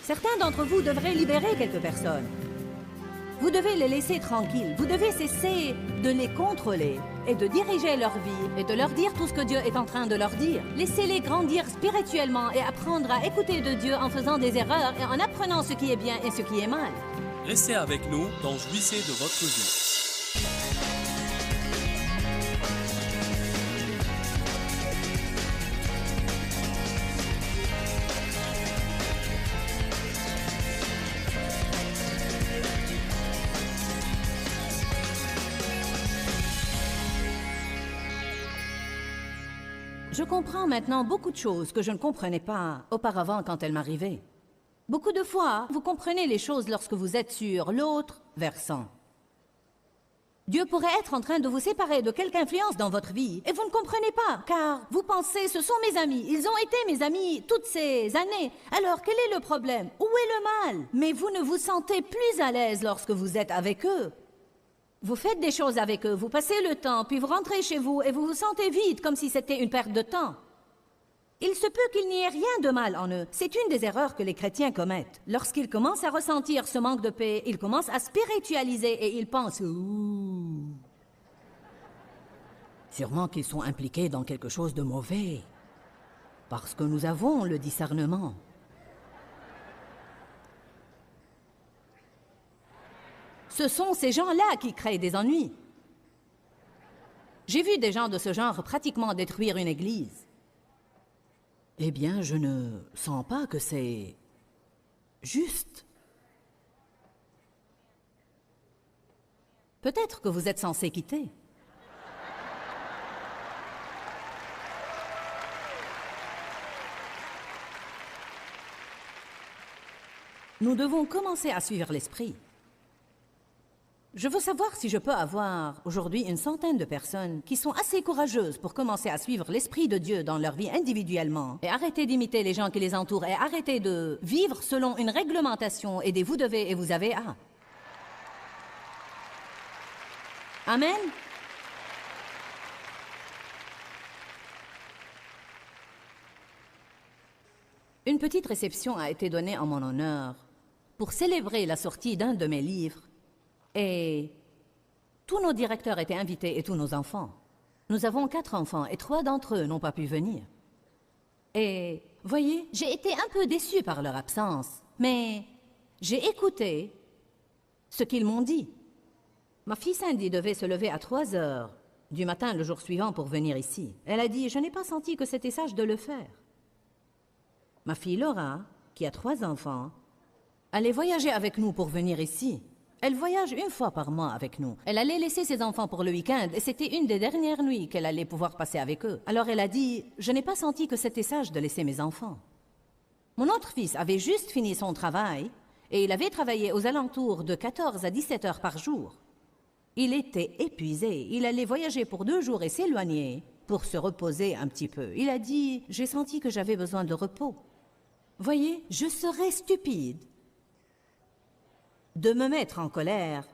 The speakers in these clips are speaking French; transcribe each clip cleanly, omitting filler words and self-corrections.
Certains d'entre vous devraient libérer quelques personnes. Vous devez les laisser tranquilles. Vous devez cesser de les contrôler et de diriger leur vie et de leur dire tout ce que Dieu est en train de leur dire. Laissez-les grandir spirituellement et apprendre à écouter de Dieu en faisant des erreurs et en apprenant ce qui est bien et ce qui est mal. Restez avec nous dans Jouissez de votre vie. Je comprends maintenant beaucoup de choses que je ne comprenais pas auparavant quand elles m'arrivaient. Beaucoup de fois, vous comprenez les choses lorsque vous êtes sur l'autre versant. Dieu pourrait être en train de vous séparer de quelque influence dans votre vie et vous ne comprenez pas, car vous pensez « ce sont mes amis, ils ont été mes amis toutes ces années, alors quel est le problème? Où est le mal ?» Mais vous ne vous sentez plus à l'aise lorsque vous êtes avec eux. Vous faites des choses avec eux, vous passez le temps, puis vous rentrez chez vous et vous vous sentez vide, comme si c'était une perte de temps. Il se peut qu'il n'y ait rien de mal en eux. C'est une des erreurs que les chrétiens commettent. Lorsqu'ils commencent à ressentir ce manque de paix, ils commencent à spiritualiser et ils pensent « Ouh !» Sûrement qu'ils sont impliqués dans quelque chose de mauvais, parce que nous avons le discernement. Ce sont ces gens-là qui créent des ennuis. J'ai vu des gens de ce genre pratiquement détruire une église. Eh bien, je ne sens pas que c'est juste. Peut-être que vous êtes censé quitter. Nous devons commencer à suivre l'esprit. Je veux savoir si je peux avoir aujourd'hui une centaine de personnes qui sont assez courageuses pour commencer à suivre l'Esprit de Dieu dans leur vie individuellement et arrêter d'imiter les gens qui les entourent et arrêter de vivre selon une réglementation et des vous devez et vous avez à. Amen. Une petite réception a été donnée en mon honneur pour célébrer la sortie d'un de mes livres. Et tous nos directeurs étaient invités et tous nos enfants. Nous avons 4 enfants et 3 d'entre eux n'ont pas pu venir. Et, voyez, j'ai été un peu déçue par leur absence, mais j'ai écouté ce qu'ils m'ont dit. Ma fille Cindy devait se lever à 3 heures du matin le jour suivant pour venir ici. Elle a dit « Je n'ai pas senti que c'était sage de le faire. » Ma fille Laura, qui a 3 enfants, allait voyager avec nous pour venir ici. Elle voyage 1 fois par mois avec nous. Elle allait laisser ses enfants pour le week-end et c'était une des dernières nuits qu'elle allait pouvoir passer avec eux. Alors elle a dit « Je n'ai pas senti que c'était sage de laisser mes enfants. » Mon autre fils avait juste fini son travail et il avait travaillé aux alentours de 14 à 17 heures par jour. Il était épuisé. Il allait voyager pour 2 jours et s'éloigner pour se reposer un petit peu. Il a dit « J'ai senti que j'avais besoin de repos. » Voyez, je serais stupide de me mettre en colère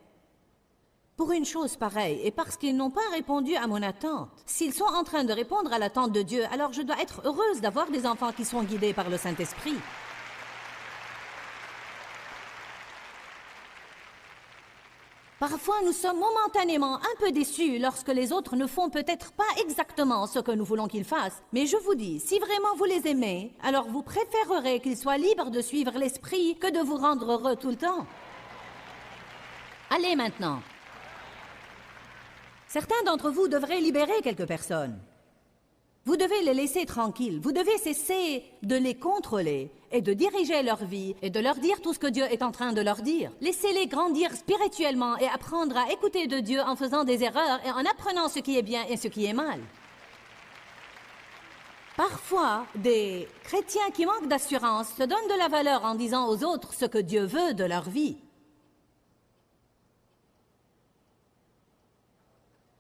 pour une chose pareille et parce qu'ils n'ont pas répondu à mon attente. S'ils sont en train de répondre à l'attente de Dieu, alors je dois être heureuse d'avoir des enfants qui sont guidés par le Saint-Esprit. Parfois, nous sommes momentanément un peu déçus lorsque les autres ne font peut-être pas exactement ce que nous voulons qu'ils fassent. Mais je vous dis, si vraiment vous les aimez, alors vous préférerez qu'ils soient libres de suivre l'Esprit que de vous rendre heureux tout le temps. Allez maintenant. Certains d'entre vous devraient libérer quelques personnes. Vous devez les laisser tranquilles. Vous devez cesser de les contrôler et de diriger leur vie et de leur dire tout ce que Dieu est en train de leur dire. Laissez-les grandir spirituellement et apprendre à écouter de Dieu en faisant des erreurs et en apprenant ce qui est bien et ce qui est mal. Parfois, des chrétiens qui manquent d'assurance se donnent de la valeur en disant aux autres ce que Dieu veut de leur vie.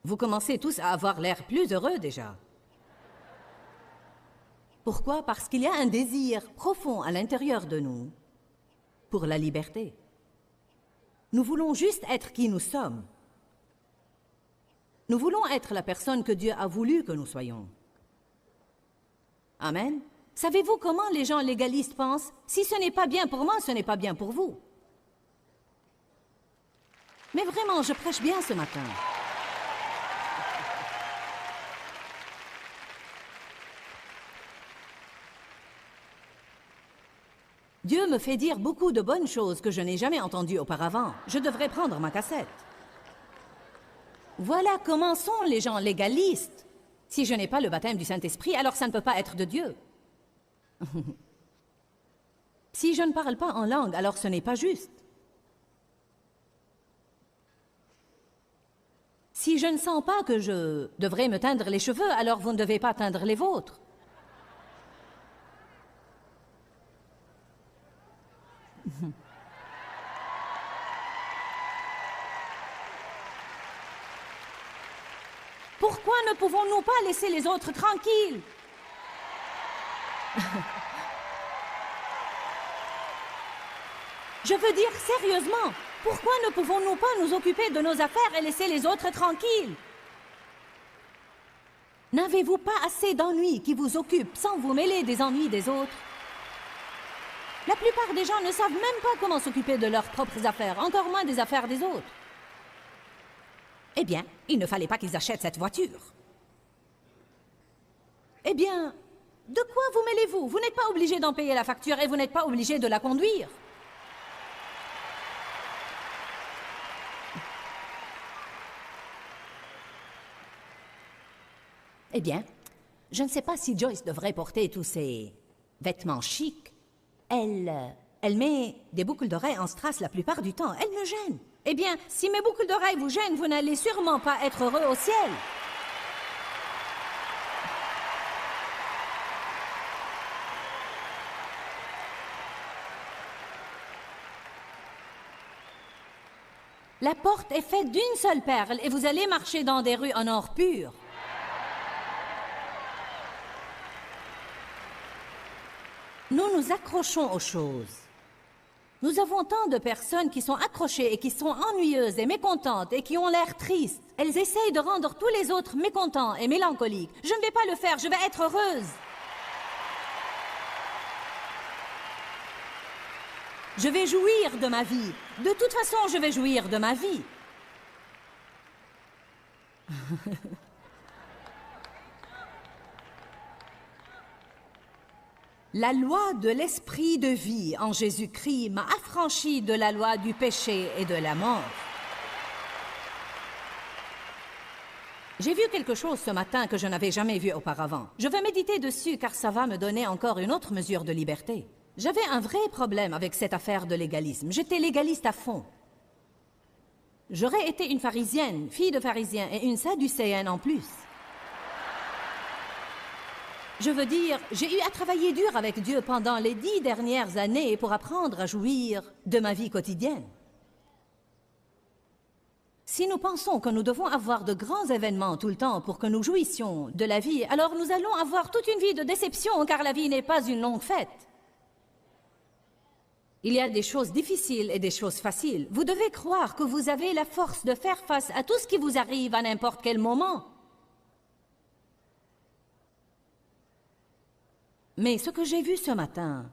Vous commencez tous à avoir l'air plus heureux déjà. Pourquoi? Parce qu'il y a un désir profond à l'intérieur de nous pour la liberté. Nous voulons juste être qui nous sommes. Nous voulons être la personne que Dieu a voulu que nous soyons. Amen. Savez-vous comment les gens légalistes pensent? Si ce n'est pas bien pour moi, ce n'est pas bien pour vous. Mais vraiment, je prêche bien ce matin. Dieu me fait dire beaucoup de bonnes choses que je n'ai jamais entendues auparavant. Je devrais prendre ma cassette. Voilà comment sont les gens légalistes. Si je n'ai pas le baptême du Saint-Esprit, alors ça ne peut pas être de Dieu. Si je ne parle pas en langue, alors ce n'est pas juste. Si je ne sens pas que je devrais me teindre les cheveux, alors vous ne devez pas teindre les vôtres. Pourquoi ne pouvons-nous pas laisser les autres tranquilles? Je veux dire sérieusement, pourquoi ne pouvons-nous pas nous occuper de nos affaires et laisser les autres tranquilles? N'avez-vous pas assez d'ennuis qui vous occupent sans vous mêler des ennuis des autres? La plupart des gens ne savent même pas comment s'occuper de leurs propres affaires, encore moins des affaires des autres. Eh bien, il ne fallait pas qu'ils achètent cette voiture. Eh bien, de quoi vous mêlez-vous? Vous n'êtes pas obligé d'en payer la facture et vous n'êtes pas obligé de la conduire. Eh bien, je ne sais pas si Joyce devrait porter tous ces vêtements chics. Elle met des boucles d'oreilles en strass la plupart du temps. Elle me gêne. Eh bien, si mes boucles d'oreilles vous gênent, vous n'allez sûrement pas être heureux au ciel. La porte est faite d'une seule perle et vous allez marcher dans des rues en or pur. Nous nous accrochons aux choses. Nous avons tant de personnes qui sont accrochées et qui sont ennuyeuses et mécontentes et qui ont l'air tristes. Elles essayent de rendre tous les autres mécontents et mélancoliques. Je ne vais pas le faire, je vais être heureuse. Je vais jouir de ma vie. De toute façon, je vais jouir de ma vie. La loi de l'esprit de vie en Jésus-Christ m'a affranchi de la loi du péché et de la mort. J'ai vu quelque chose ce matin que je n'avais jamais vu auparavant. Je vais méditer dessus car ça va me donner encore une autre mesure de liberté. J'avais un vrai problème avec cette affaire de légalisme. J'étais légaliste à fond. J'aurais été une pharisienne, fille de pharisien et une sadducéenne en plus. Je veux dire, j'ai eu à travailler dur avec Dieu pendant les 10 dernières années pour apprendre à jouir de ma vie quotidienne. Si nous pensons que nous devons avoir de grands événements tout le temps pour que nous jouissions de la vie, alors nous allons avoir toute une vie de déception car la vie n'est pas une longue fête. Il y a des choses difficiles et des choses faciles. Vous devez croire que vous avez la force de faire face à tout ce qui vous arrive à n'importe quel moment. Mais ce que j'ai vu ce matin,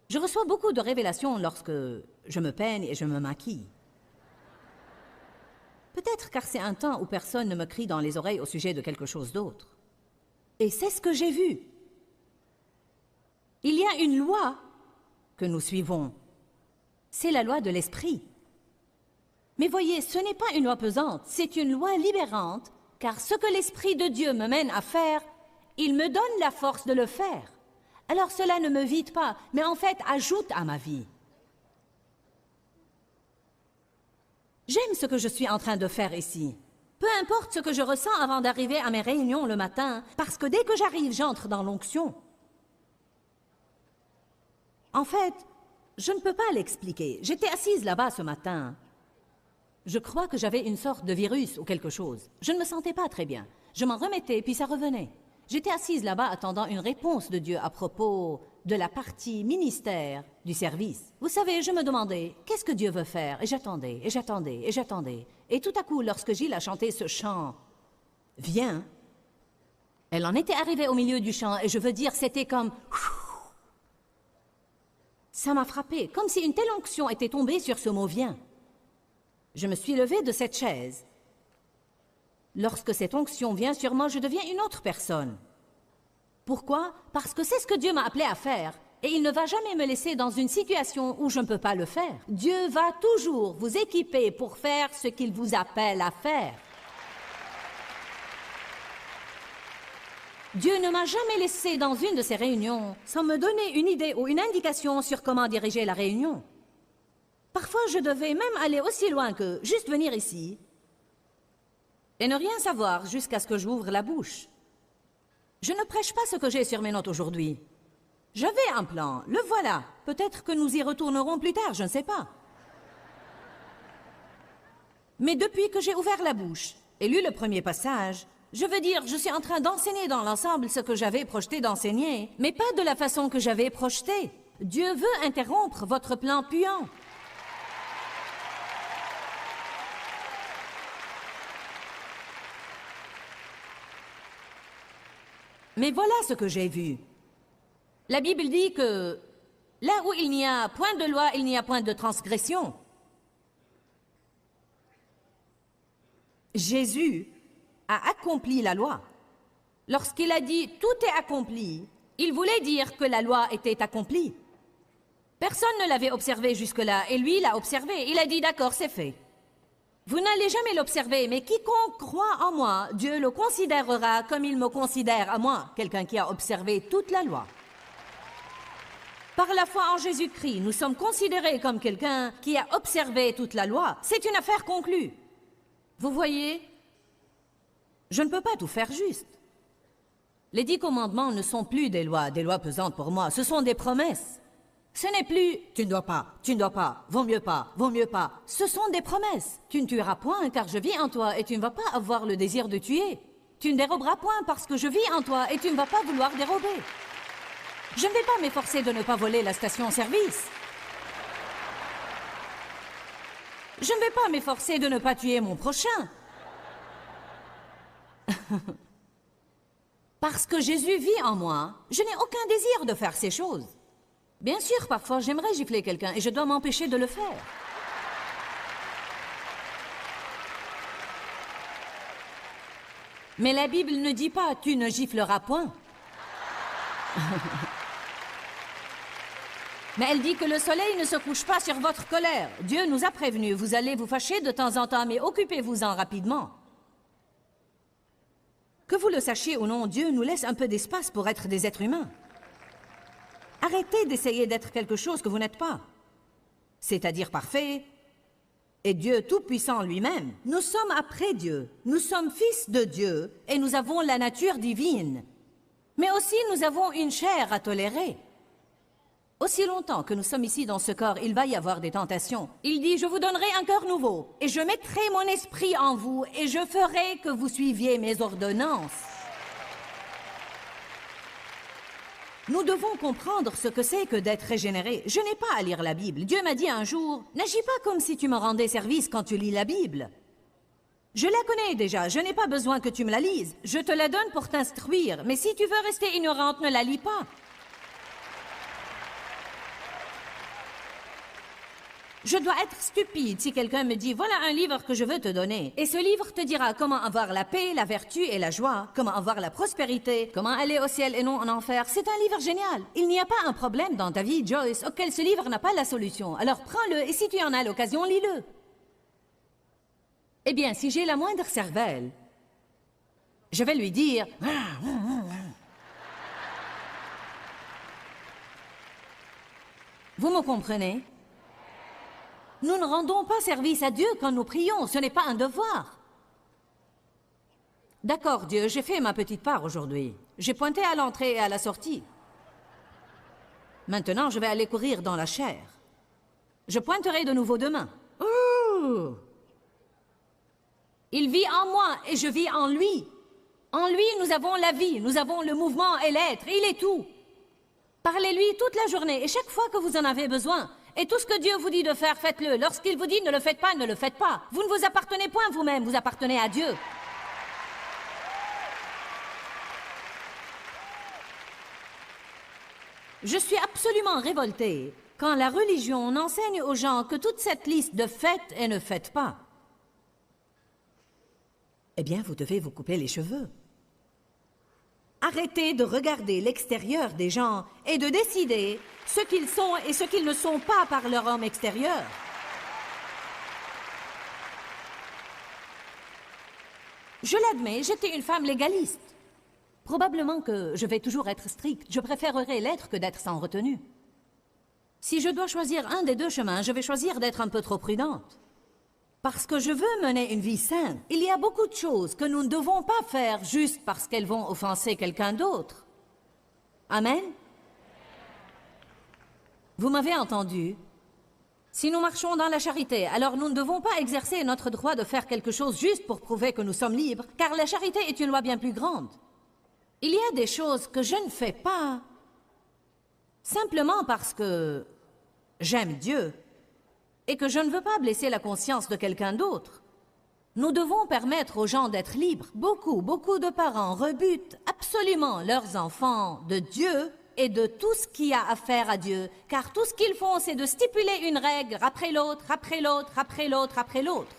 je reçois beaucoup de révélations lorsque je me peigne et je me maquille. Peut-être car c'est un temps où personne ne me crie dans les oreilles au sujet de quelque chose d'autre. Et c'est ce que j'ai vu. Il y a une loi que nous suivons. C'est la loi de l'esprit. Mais voyez, ce n'est pas une loi pesante, c'est une loi libérante, car ce que l'Esprit de Dieu me mène à faire, il me donne la force de le faire. Alors cela ne me vide pas, mais en fait ajoute à ma vie. J'aime ce que je suis en train de faire ici. Peu importe ce que je ressens avant d'arriver à mes réunions le matin, parce que dès que j'arrive, j'entre dans l'onction. En fait, je ne peux pas l'expliquer. J'étais assise là-bas ce matin. Je crois que j'avais une sorte de virus ou quelque chose. Je ne me sentais pas très bien. Je m'en remettais, puis ça revenait. J'étais assise là-bas attendant une réponse de Dieu à propos de la partie ministère du service. Vous savez, je me demandais, qu'est-ce que Dieu veut faire? Et j'attendais, et j'attendais, et j'attendais. Et tout à coup, lorsque Gilles a chanté ce chant, « Viens », Elle en était arrivée au milieu du champ et je veux dire, c'était comme... Ça m'a frappé, comme si une telle onction était tombée sur ce mot « viens ». Je me suis levée de cette chaise. Lorsque cette onction vient sur moi, je deviens une autre personne. Pourquoi? Parce que c'est ce que Dieu m'a appelé à faire. Et il ne va jamais me laisser dans une situation où je ne peux pas le faire. Dieu va toujours vous équiper pour faire ce qu'il vous appelle à faire. Dieu ne m'a jamais laissé dans une de ces réunions sans me donner une idée ou une indication sur comment diriger la réunion. Parfois, je devais même aller aussi loin que juste venir ici et ne rien savoir jusqu'à ce que j'ouvre la bouche. Je ne prêche pas ce que j'ai sur mes notes aujourd'hui. J'avais un plan, le voilà. Peut-être que nous y retournerons plus tard, je ne sais pas. Mais depuis que j'ai ouvert la bouche et lu le premier passage, je veux dire, je suis en train d'enseigner dans l'ensemble ce que j'avais projeté d'enseigner, mais pas de la façon que j'avais projeté. Dieu veut interrompre votre plan puant. Mais voilà ce que j'ai vu. La Bible dit que là où il n'y a point de loi, il n'y a point de transgression. Jésus a accompli la loi. Lorsqu'il a dit « tout est accompli », il voulait dire que la loi était accomplie. Personne ne l'avait observé jusque-là, et lui l'a observé. Il a dit « d'accord, c'est fait ». Vous n'allez jamais l'observer, mais quiconque croit en moi, Dieu le considérera comme il me considère à moi, quelqu'un qui a observé toute la loi. Par la foi en Jésus-Christ, nous sommes considérés comme quelqu'un qui a observé toute la loi. C'est une affaire conclue. Vous voyez, je ne peux pas tout faire juste. Les 10 commandements ne sont plus des lois pesantes pour moi, ce sont des promesses. Ce n'est plus « tu ne dois pas, vaut mieux pas, vaut mieux pas ». Ce sont des promesses. Tu ne tueras point car je vis en toi et tu ne vas pas avoir le désir de tuer. Tu ne déroberas point parce que je vis en toi et tu ne vas pas vouloir dérober. Je ne vais pas m'efforcer de ne pas voler la station-service. Je ne vais pas m'efforcer de ne pas tuer mon prochain. Parce que Jésus vit en moi, je n'ai aucun désir de faire ces choses. Bien sûr, parfois, j'aimerais gifler quelqu'un et je dois m'empêcher de le faire. Mais la Bible ne dit pas « tu ne gifleras point ». Mais elle dit que le soleil ne se couche pas sur votre colère. Dieu nous a prévenus, vous allez vous fâcher de temps en temps, mais occupez-vous-en rapidement. Que vous le sachiez ou non, Dieu nous laisse un peu d'espace pour être des êtres humains. Arrêtez d'essayer d'être quelque chose que vous n'êtes pas, c'est-à-dire parfait, et Dieu tout-puissant lui-même. Nous sommes après Dieu, nous sommes fils de Dieu, et nous avons la nature divine. Mais aussi, nous avons une chair à tolérer. Aussi longtemps que nous sommes ici dans ce corps, il va y avoir des tentations. Il dit, je vous donnerai un cœur nouveau, et je mettrai mon esprit en vous, et je ferai que vous suiviez mes ordonnances. Nous devons comprendre ce que c'est que d'être régénéré. Je n'ai pas à lire la Bible. Dieu m'a dit un jour, n'agis pas comme si tu me rendais service quand tu lis la Bible. Je la connais déjà, je n'ai pas besoin que tu me la lises. Je te la donne pour t'instruire, mais si tu veux rester ignorante, ne la lis pas. Je dois être stupide si quelqu'un me dit « Voilà un livre que je veux te donner ». Et ce livre te dira comment avoir la paix, la vertu et la joie, comment avoir la prospérité, comment aller au ciel et non en enfer. C'est un livre génial. Il n'y a pas un problème dans ta vie, Joyce, auquel ce livre n'a pas la solution. Alors prends-le et si tu en as l'occasion, lis-le. Eh bien, si j'ai la moindre cervelle, je vais lui dire « Vous me comprenez ? Nous ne rendons pas service à Dieu quand nous prions, ce n'est pas un devoir. D'accord, Dieu, j'ai fait ma petite part aujourd'hui. J'ai pointé à l'entrée et à la sortie. Maintenant, je vais aller courir dans la chair. Je pointerai de nouveau demain. Ouh! Il vit en moi et je vis en lui. En lui, nous avons la vie, nous avons le mouvement et l'être, il est tout. Parlez-lui toute la journée et chaque fois que vous en avez besoin. Et tout ce que Dieu vous dit de faire, faites-le. Lorsqu'il vous dit ne le faites pas, ne le faites pas. Vous ne vous appartenez point vous-même, vous appartenez à Dieu. Je suis absolument révoltée quand la religion enseigne aux gens que toute cette liste de faites et ne faites pas. Eh bien, vous devez vous couper les cheveux. Arrêtez de regarder l'extérieur des gens et de décider ce qu'ils sont et ce qu'ils ne sont pas par leur homme extérieur. Je l'admets, j'étais une femme légaliste. Probablement que je vais toujours être stricte. Je préférerais l'être que d'être sans retenue. Si je dois choisir un des deux chemins, je vais choisir d'être un peu trop prudente. Parce que je veux mener une vie sainte. Il y a beaucoup de choses que nous ne devons pas faire juste parce qu'elles vont offenser quelqu'un d'autre. Amen? Vous m'avez entendu? Si nous marchons dans la charité, alors nous ne devons pas exercer notre droit de faire quelque chose juste pour prouver que nous sommes libres, car la charité est une loi bien plus grande. Il y a des choses que je ne fais pas simplement parce que j'aime Dieu et que je ne veux pas blesser la conscience de quelqu'un d'autre. Nous devons permettre aux gens d'être libres. Beaucoup de parents rebutent absolument leurs enfants de Dieu et de tout ce qui a affaire à Dieu, car tout ce qu'ils font, c'est de stipuler une règle après l'autre, après l'autre, après l'autre, après l'autre.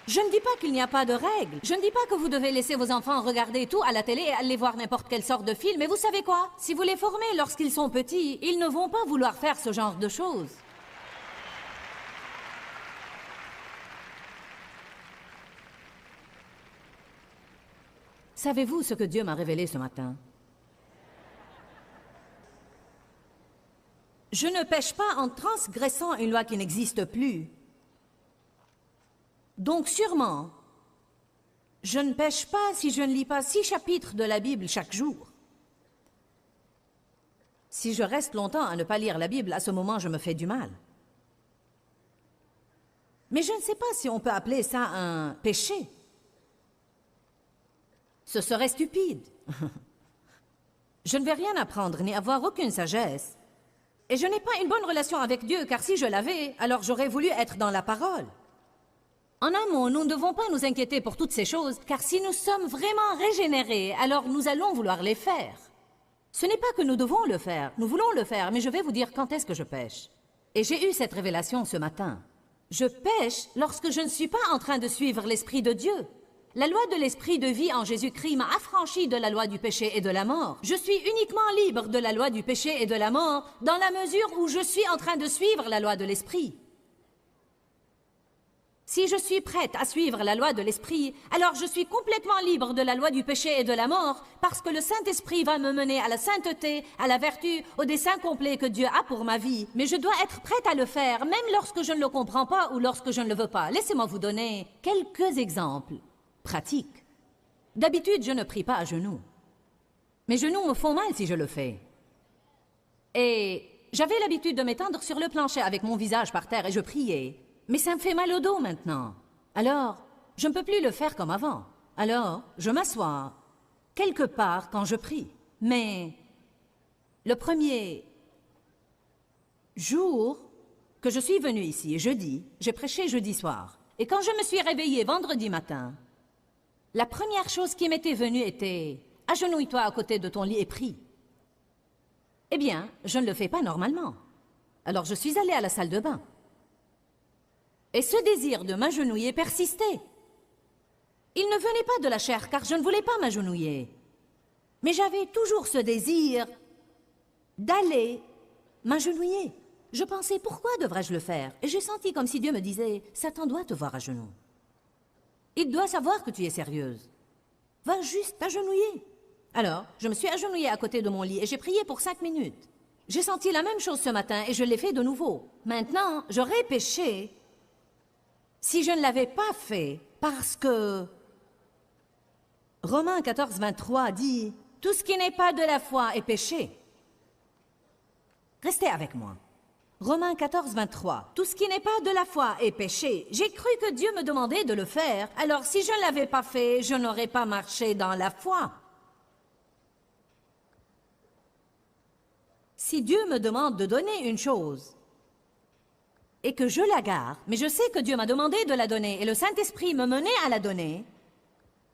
Je ne dis pas qu'il n'y a pas de règles. Je ne dis pas que vous devez laisser vos enfants regarder tout à la télé et aller voir n'importe quelle sorte de film. Mais vous savez quoi? Si vous les formez lorsqu'ils sont petits, ils ne vont pas vouloir faire ce genre de choses. Savez-vous ce que Dieu m'a révélé ce matin? Je ne pêche pas en transgressant une loi qui n'existe plus. Donc sûrement, je ne pêche pas si je ne lis pas 6 chapitres de la Bible chaque jour. Si je reste longtemps à ne pas lire la Bible, à ce moment, je me fais du mal. Mais je ne sais pas si on peut appeler ça un péché. Ce serait stupide. Je ne vais rien apprendre ni avoir aucune sagesse. Et je n'ai pas une bonne relation avec Dieu, car si je l'avais, alors j'aurais voulu être dans la parole. En un mot, nous ne devons pas nous inquiéter pour toutes ces choses, car si nous sommes vraiment régénérés, alors nous allons vouloir les faire. Ce n'est pas que nous devons le faire, nous voulons le faire, mais je vais vous dire quand est-ce que je pêche. Et j'ai eu cette révélation ce matin. Je pêche lorsque je ne suis pas en train de suivre l'Esprit de Dieu. La loi de l'Esprit de vie en Jésus-Christ m'a affranchi de la loi du péché et de la mort. Je suis uniquement libre de la loi du péché et de la mort dans la mesure où je suis en train de suivre la loi de l'Esprit. Si je suis prête à suivre la loi de l'Esprit, alors je suis complètement libre de la loi du péché et de la mort, parce que le Saint-Esprit va me mener à la sainteté, à la vertu, au dessein complet que Dieu a pour ma vie. Mais je dois être prête à le faire, même lorsque je ne le comprends pas ou lorsque je ne le veux pas. Laissez-moi vous donner quelques exemples pratiques. D'habitude, je ne prie pas à genoux. Mes genoux me font mal si je le fais. Et j'avais l'habitude de m'étendre sur le plancher avec mon visage par terre et je priais. Mais ça me fait mal au dos maintenant. Alors, je ne peux plus le faire comme avant. Alors, je m'assois quelque part quand je prie. Mais le premier jour que je suis venue ici, jeudi, j'ai prêché jeudi soir. Et quand je me suis réveillée vendredi matin, la première chose qui m'était venue était « Agenouille-toi à côté de ton lit et prie ». Eh bien, je ne le fais pas normalement. Alors je suis allée à la salle de bain. Et ce désir de m'agenouiller persistait. Il ne venait pas de la chair, car je ne voulais pas m'agenouiller. Mais j'avais toujours ce désir d'aller m'agenouiller. Je pensais, pourquoi devrais-je le faire? Et j'ai senti comme si Dieu me disait, Satan doit te voir à genoux. Il doit savoir que tu es sérieuse. Va juste t'agenouiller. Alors, je me suis agenouillée à côté de mon lit et j'ai prié pour 5 minutes. J'ai senti la même chose ce matin et je l'ai fait de nouveau. Maintenant, j'aurais péché si je ne l'avais pas fait, parce que Romains 14, 23 dit « Tout ce qui n'est pas de la foi est péché ». Restez avec moi. Romains 14, 23. Tout ce qui n'est pas de la foi est péché. J'ai cru que Dieu me demandait de le faire, alors si je ne l'avais pas fait, je n'aurais pas marché dans la foi. Si Dieu me demande de donner une chose, et que je la garde, mais je sais que Dieu m'a demandé de la donner, et le Saint-Esprit me menait à la donner,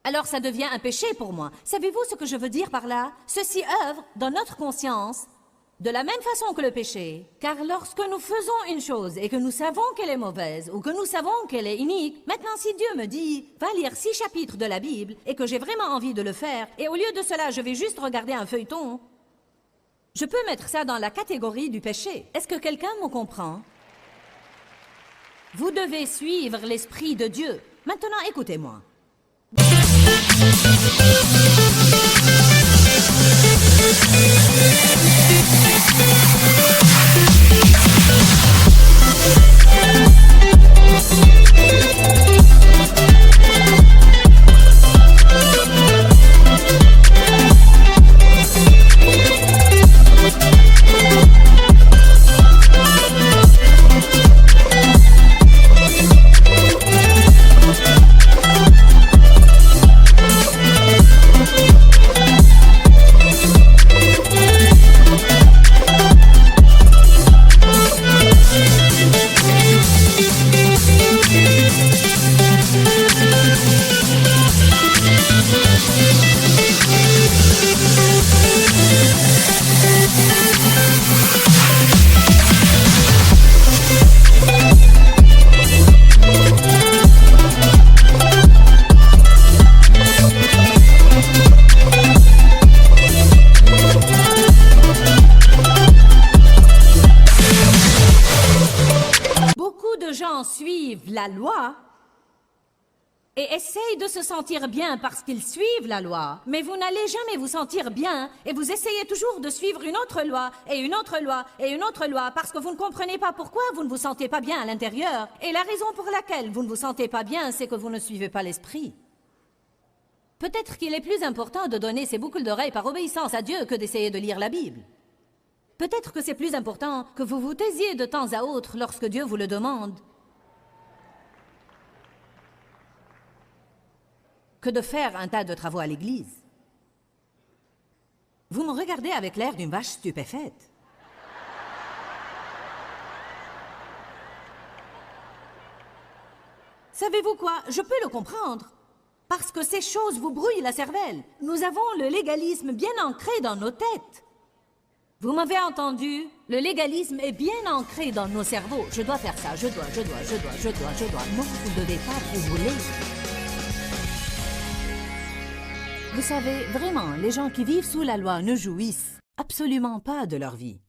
alors ça devient un péché pour moi. Savez-vous ce que je veux dire par là? Ceci œuvre dans notre conscience de la même façon que le péché. Car lorsque nous faisons une chose et que nous savons qu'elle est mauvaise ou que nous savons qu'elle est inique, maintenant si Dieu me dit « Va lire 6 chapitres de la Bible » et que j'ai vraiment envie de le faire, et au lieu de cela je vais juste regarder un feuilleton, je peux mettre ça dans la catégorie du péché. Est-ce que quelqu'un me comprend? Vous devez suivre l'Esprit de Dieu. Maintenant, écoutez-moi. Suivent la loi et essayent de se sentir bien parce qu'ils suivent la loi. Mais vous n'allez jamais vous sentir bien et vous essayez toujours de suivre une autre loi et une autre loi et une autre loi parce que vous ne comprenez pas pourquoi vous ne vous sentez pas bien à l'intérieur. Et la raison pour laquelle vous ne vous sentez pas bien, c'est que vous ne suivez pas l'esprit. Peut-être qu'il est plus important de donner ses boucles d'oreilles par obéissance à Dieu que d'essayer de lire la Bible. Peut-être que c'est plus important que vous vous taisiez de temps à autre lorsque Dieu vous le demande, que de faire un tas de travaux à l'église. Vous me regardez avec l'air d'une vache stupéfaite. Savez-vous quoi? Je peux le comprendre. Parce que ces choses vous brouillent la cervelle. Nous avons le légalisme bien ancré dans nos têtes. Vous m'avez entendu? Le légalisme est bien ancré dans nos cerveaux. Je dois faire ça, je dois. Non, vous ne devez pas, vous voulez. Vous savez, vraiment, les gens qui vivent sous la loi ne jouissent absolument pas de leur vie.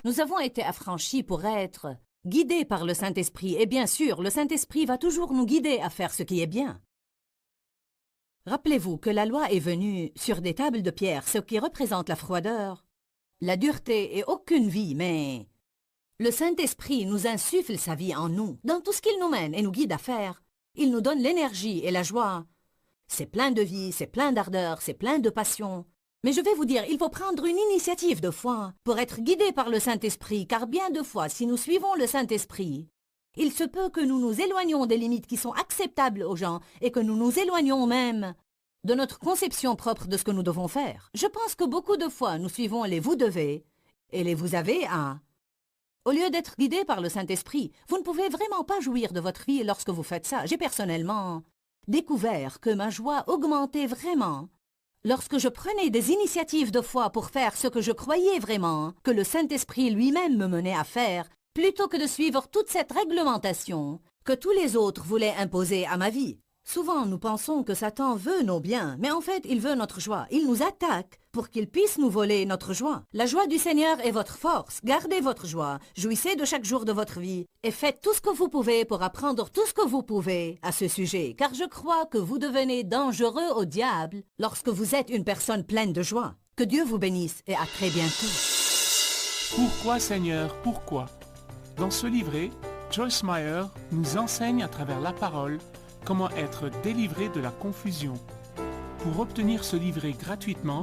Nous avons été affranchis pour être guidés par le Saint-Esprit. Et bien sûr, le Saint-Esprit va toujours nous guider à faire ce qui est bien. Rappelez-vous que la loi est venue sur des tables de pierre, ce qui représente la froideur, la dureté et aucune vie, mais le Saint-Esprit nous insuffle sa vie en nous, dans tout ce qu'il nous mène et nous guide à faire. Il nous donne l'énergie et la joie. C'est plein de vie, c'est plein d'ardeur, c'est plein de passion. Mais je vais vous dire, il faut prendre une initiative de foi pour être guidé par le Saint-Esprit, car bien de fois, si nous suivons le Saint-Esprit, il se peut que nous nous éloignions des limites qui sont acceptables aux gens et que nous nous éloignions même de notre conception propre de ce que nous devons faire. Je pense que beaucoup de fois, nous suivons les « vous devez » et les « vous avez à ». Au lieu d'être guidé par le Saint-Esprit, vous ne pouvez vraiment pas jouir de votre vie lorsque vous faites ça. J'ai personnellement découvert que ma joie augmentait vraiment lorsque je prenais des initiatives de foi pour faire ce que je croyais vraiment que le Saint-Esprit lui-même me menait à faire, plutôt que de suivre toute cette réglementation que tous les autres voulaient imposer à ma vie. Souvent, nous pensons que Satan veut nos biens, mais en fait, il veut notre joie. Il nous attaque pour qu'il puisse nous voler notre joie. La joie du Seigneur est votre force. Gardez votre joie, jouissez de chaque jour de votre vie et faites tout ce que vous pouvez pour apprendre tout ce que vous pouvez à ce sujet, car je crois que vous devenez dangereux au diable lorsque vous êtes une personne pleine de joie. Que Dieu vous bénisse et à très bientôt. Pourquoi Seigneur, pourquoi? Dans ce livret, Joyce Meyer nous enseigne à travers la parole comment être délivré de la confusion. Pour obtenir ce livret gratuitement,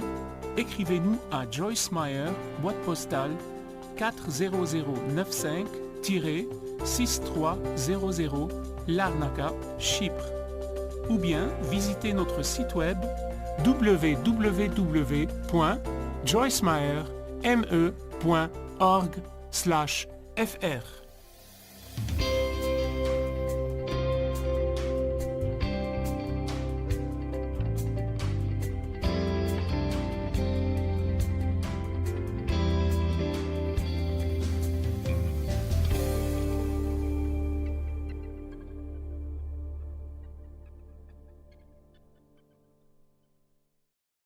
écrivez-nous à Joyce Meyer, boîte postale 40095-6300 Larnaca, Chypre. Ou bien visitez notre site web www.joycemeyer.org/fr.